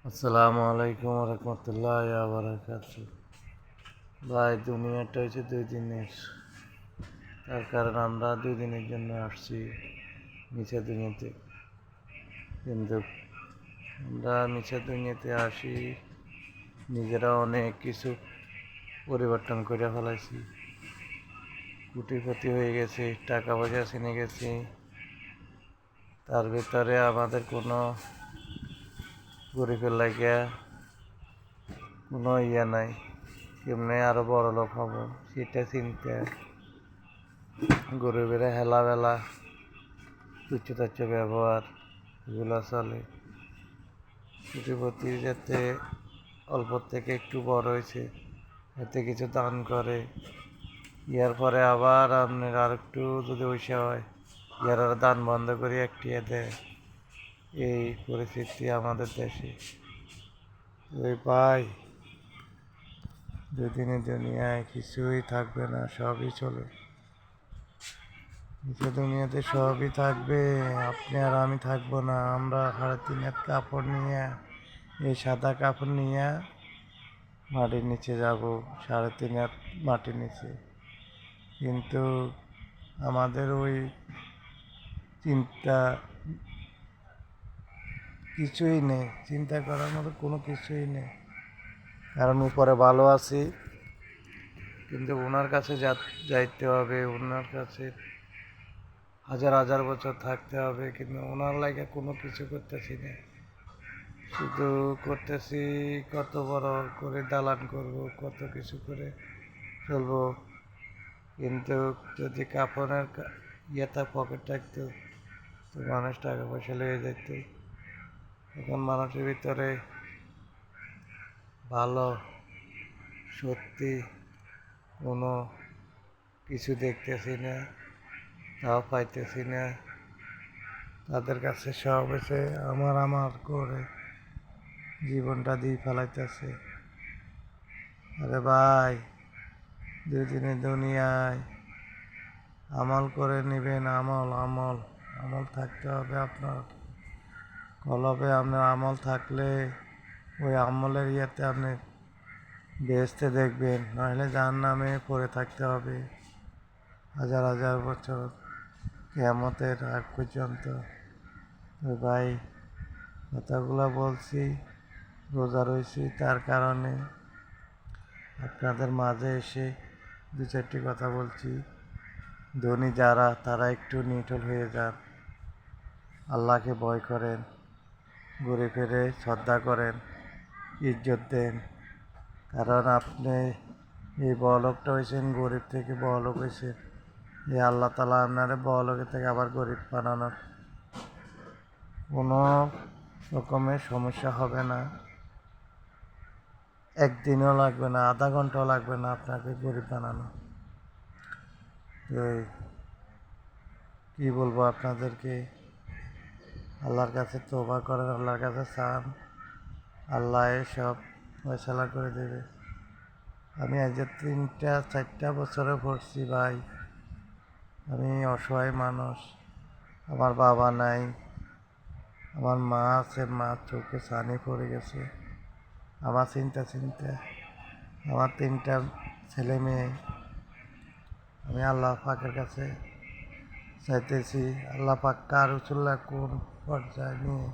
আসসালামু আলাইকুম রহমতুল্লাহ বারাকাতু। ভাই, দুনিয়াটা হচ্ছে 2 দিনের। তার কারণ আমরা 2 দিনের জন্য আসছি নিচে দুনিয়াতে। কিন্তু আমরা নিচে দুনিয়াতে আসি নিজেরা অনেক কিছু পরিবর্তন করে ফেলাইছি। কোটিপতি হয়ে গেছি, টাকা পয়সা চিনে গেছি। তার ভিতরে আমাদের কোনো গরিবের লাগিয়া কোনো নাই। কেমনে আরো বড় লোক হবো সেটা চিন্তা। গরিবের হেলাবেলা, তুচ্ছ ব্যবহার এগুলো চলে। কোটিপতি যাতে অল্প থেকে একটু বড় হয়েছে এতে কিছু দান করে, ইয়ার পরে আবার আপনার আর একটু যদি ওইসা হয় ইয়ার আর দান বন্ধ করে একটিয়ে দেয়। এই পরিস্থিতি আমাদের দেশে। ওই ভাই, 2 দিনের দুনিয়ায় কিছুই থাকবে না, সবই চলে। নিচে দুনিয়াতে সবই থাকবে, আপনি আর আমি থাকবো না। আমরা 3.5 হাত কাপড় নিয়ে, এই সাদা কাপড় নিয়ে মাটির নিচে যাব, 3.5 হাত মাটির নিচে। কিন্তু আমাদের ওই চিন্তা কিছুই নেই, চিন্তা করার মতো কোনো কিছুই নেই। কারণ উপরে ভালো আছি, কিন্তু ওনার কাছে যাইতে হবে, ওনার কাছে হাজার হাজার বছর থাকতে হবে। কিন্তু ওনার লাগে কোনো কিছু করতেছি না, শুধু করতেছি কত বড় করে দালান করব, কত কিছু করে চলবো। কিন্তু যদি কাপড়ের ইয়েটা পকেট থাকতো তো মানুষ টাকা পয়সা লেগে যেত। এখন মানুষের ভিতরে ভালো সত্যি কোনো কিছু দেখতেছি না, তাও পাইতেছি না। তাদের কাছে সব এসে আমার আমার করে জীবনটা দিয়ে ফেলাইতেছে। আরে ভাই, 2 দিনের দুনিয়ায় আমল করে নেবেন। আমল আমল আমল থাকতে হবে আপনার কলবে। আপনার আমল থাকলে ওই আমলের ইয়েতে আপনি বেহেশতে দেখবেন, নাহলে জাহান্নামে পড়ে থাকতে হবে হাজার হাজার বছর, কিয়ামতের আগ পর্যন্ত। তো ভাই, কথাগুলো বলছি, রোজা রয়েছি তার কারণে আপনাদের মাঝে এসে 2-4টি কথা বলছি। ধনী যারা তারা একটু নিটল হয়ে যান, আল্লাহকে ভয় করেন, গরিবের শ্রদ্ধা করেন, ইজ্জত দেন। কারণ আপনি এই বড়লোকটা হয়েছেন গরিব থেকে বড়লোক হয়েছেন, এই আল্লাহ তাআলা আপনারা বড়লোকের থেকে আবার গরিব বানানোর কোনো রকমের সমস্যা হবে না। একদিনও লাগবে না, আধা ঘন্টাও লাগবে না আপনাকে গরিব বানানো। তো কী বলবো আপনাদেরকে, আল্লাহর কাছে তওবা করেন, আল্লাহর কাছে চান, আল্লাহ সব ফয়সালা করে দেবে। আমি আজ 3-4 বছরে পড়ছি ভাই। আমি অসহায় মানুষ, আমার বাবা নাই, আমার মা আছে, মা চোখে ছানি পড়ে গেছে। আমার চিন্তা আমার 3টা ছেলে মেয়ে। আমি আল্লাহ পাকের কাছে চাইতেছি, আল্লাহ পাক কার রসুল্লাহ কোন পর্যায়ে নিয়ে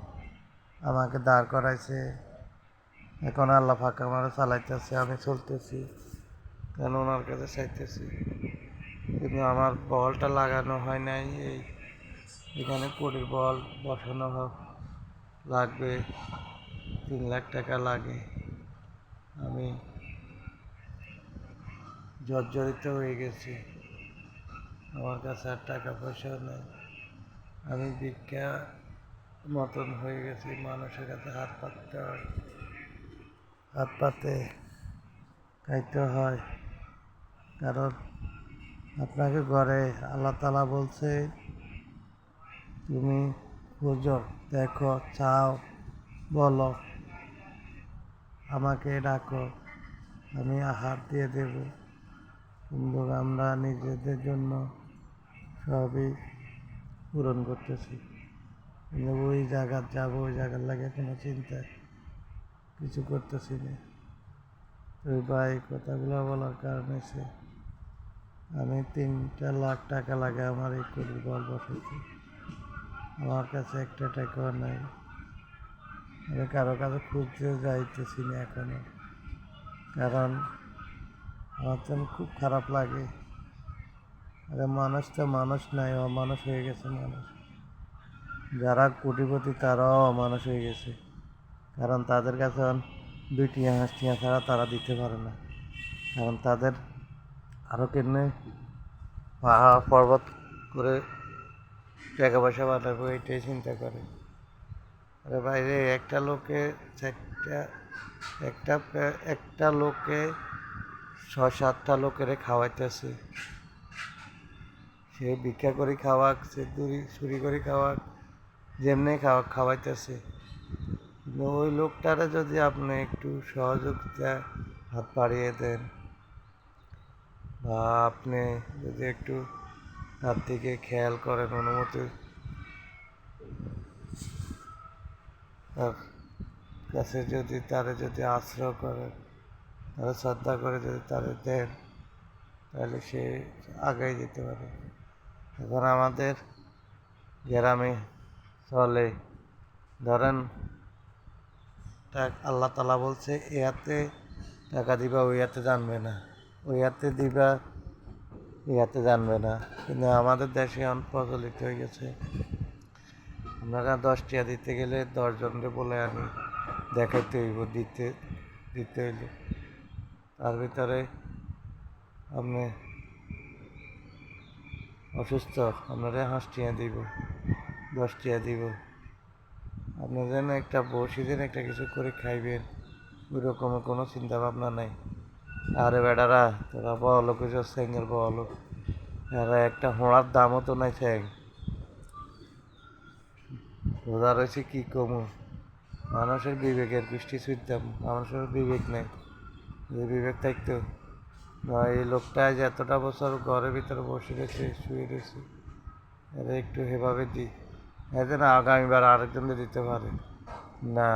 আমাকে দাঁড় করাইছে। এখন আল্লাহ পাক আমার চালাইতেছে, আমি চলতেছি, কেন ওনার কাছে চাইতেছি। কিন্তু আমার বলটা লাগানো হয় নাই। এখানে পরির বল বসানো লাগবে, 3 লাখ টাকা লাগে। আমি জর্জরিত হয়ে গেছি, আমার কাছে আর টাকা পয়সাও নেই। আমি ভিক্ষা মতন হয়ে গেছি, মানুষের কাছে হাত পাততে হয়, হাত পাতে খাইতে হয়। কারণ আপনাকে ঘরে আল্লাহ তাআলা বলছে, তুমি বুঝো, দেখো, চাও, বলো, আমাকে ডাকো, আমি হাত দিয়ে দেব। কিন্তু আমরা নিজেদের জন্য সবই পূরণ করতেছি, কিন্তু ওই জায়গার যাবো, ওই জায়গার লাগে কোনো চিন্তা কিছু করতেছি না। তো ভাই কথাগুলো বলার কারণ হচ্ছে আমি 3 লাখ টাকা লাগে আমার এই কুড়ির বল বসাইতে, আমার কাছে একটা টাকাও নাই। আমি কারো কাছে খুঁজতে যাইতেছি না এখনো, কারণ আমার তো খুব খারাপ লাগে। আরে মানুষ তো মানুষ নাই, অমানুষ হয়ে গেছে মানুষ। যারা কোটিপতি তারাও অমানুষ হয়ে গেছে, কারণ তাদের কাছে 2 টিয়া হাঁসটিয়া ছাড়া তারা দিতে পারে না, কারণ তাদের আরও কেমনে পাহাড় পর্বত করে টাকা পয়সা বানাবো এটাই চিন্তা করে। আরে বাইরে একটা লোকে চারটা একটা একটা লোকে 6-7টা লোকের খাওয়াইতেছে। সে ভিক্ষা করে খাওয়াক, সে চুরি করে খাওয়াক, যেমনি খাওয়াইতেছে। কিন্তু ওই লোকটারে যদি আপনি একটু সহযোগিতা হাত বাড়িয়ে দেন, বা আপনি যদি একটু তার দিকে খেয়াল করেন, অনুমতি তার কাছে যদি আশ্রয় করেন, তারা শ্রদ্ধা করে যদি তাদের দেন, তাহলে সে আগাই যেতে পারে। এখন আমাদের গ্রামে চলে, ধরেন আল্লাহ তালা বলছে এ হাতে টাকা দিবা ওই হাতে জানবে না, ওই হাতে দিবা এই হাতে জানবে না। কিন্তু আমাদের দেশে এখন প্রচলিত হয়ে গেছে, আপনারা 10 টিয়া দিতে গেলে 10জনকে বলে আনি দেখাইতে হইব, দিতে হইলে তার ভিতরে আপনি অসুস্থ, আপনারা 5 টিয়া দিব, 10 টিয়া দিব, আপনি যেন একটা বসে যেন একটা কিছু করে খাইবেন, ওই রকমের কোনো চিন্তা ভাবনা নাই। আরে বেটারা তোরা বড় লোক হয়েছ, স্যাঙ্গের বড় লোক, এরা একটা হোঁড়ার দামও তো নাই স্যাং। রোজা রয়েছে কি কমু, মানুষের বিবেকের গোষ্ঠী ছুঁতাম, মানুষের বিবেক নেই। যে বিবেক থাকতো এই লোকটা যে এতটা বছর ঘরের ভিতরে বসে রয়েছে, শুয়ে রয়েছে, এরা একটু এভাবে দিই, এতে না আগামীবার আরেকজনকে দিতে পারে না।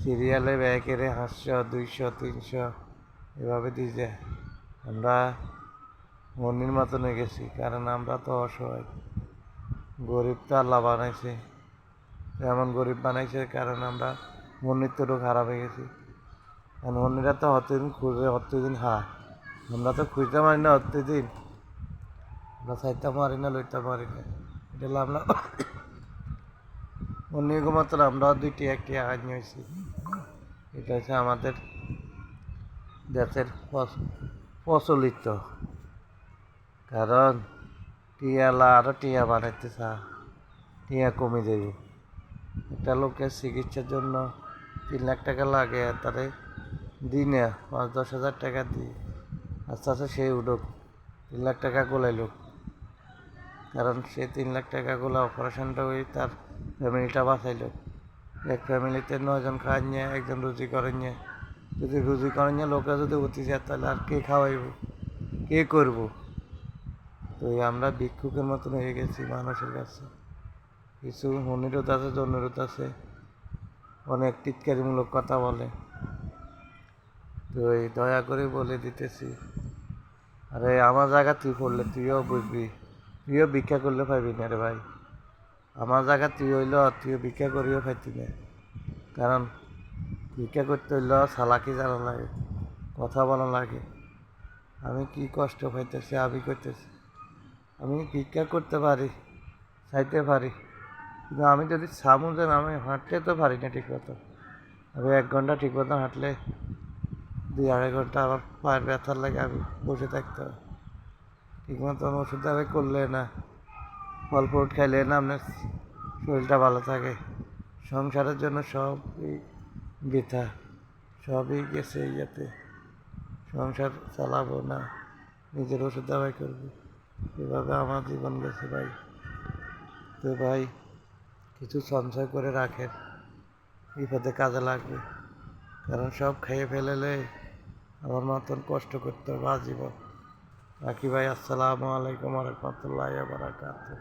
সিরিয়ালে ব্যাকেরে 500, 200, 300 এভাবে দিয়ে যায়। আমরা মনির মতন হয়ে গেছি, কারণ আমরা তো অসহায়। গরিব তো আল্লাহ বানাইছে, এমন গরিব বানাইছে কারণ আমরা মনির তো খারাপ হয়ে গেছি। কারণ মনিরা তো অতদিন খুঁজে, অতদিন আমরা তো খুঁজতে পারি না, অতদিন আমরা চাইতে পারি না, লইতে পারি না। এটা হলো আমরা অন্যের মতন আমরাও 2টি-1টি আগাজ হয়েছি। এটা হচ্ছে আমাদের দেশের প্রচলিত, কারণ টিয়ালা আরও টিয়া বানাইতে টিয়া কমে যাবে। একটা লোকের চিকিৎসার জন্য 3 লাখ টাকা লাগে, তারে দিনে 5-10 হাজার টাকা দিই, আস্তে আস্তে সে উঠুক 3 লাখ টাকা গোলাইল, কারণ সে 3 লাখ টাকা গোলা অপারেশনটা হয়ে তার ফ্যামিলিটা বাঁচাইল। এক ফ্যামিলিতে 9জন খাওয়াই নিয়ে, একজন রুজি করে নিয়ে, যদি রুজি করে নিয়ে লোকরা যদি উঠে যায়, তাহলে আর কে খাওয়াইব, কে করব? তো আমরা ভিক্ষুকের মতন হয়ে গেছি মানুষের কাছে। কিছু অনুরোধ আছে, অনুরোধ আছে, অনেক টিটকারিমূলক কথা বলে, তো দয়া করে বলে দিতেছি, আরে আমার জায়গা তুই পড়লে তুইও বুঝবি, তুইও ভিক্ষা করলে পাইবি না রে ভাই। আমার জায়গা তুই হইল, তুইও ভিক্ষা করিও পাইতি না, কারণ ভিক্ষা করতে হইল চালাকি জানা লাগে, কথা বলা লাগে। আমি কি কষ্ট পাইতেছি আমি করতেছি, আমি ভিক্ষা করতে পারি, চাইতে পারি, কিন্তু আমি যদি সামু যেন আমি হাঁটতে তো পারি না ঠিক মতো। আমি 1 ঘন্টা ঠিক মতো হাঁটলে 2-2.5 ঘন্টা আমার পায়ের ব্যথার লাগে আমি বসে থাকতে হয়। ঠিক মতন ওষুধ আমি করলে না, ফল ফ্রুট খাইলে না আপনার শরীরটা ভালো থাকে। সংসারের জন্য সবই বৃথা, সবই গেছে ইয়াতে, সংসার চালাবো না, নিজের ওষুধ দাবাই করবো, এভাবে আমার জীবন গেছে ভাই। তো ভাই কিছু সঞ্চয় করে রাখেন, বিপদে কাজে লাগবে, কারণ সব খেয়ে ফেলেলে আমার মতন কষ্ট করতে হবে আজীবন। রাখি ভাই, আসসালামু আলাইকুম ওয়া রাহমাতুল্লাহি ওয়া বারাকাতুহু।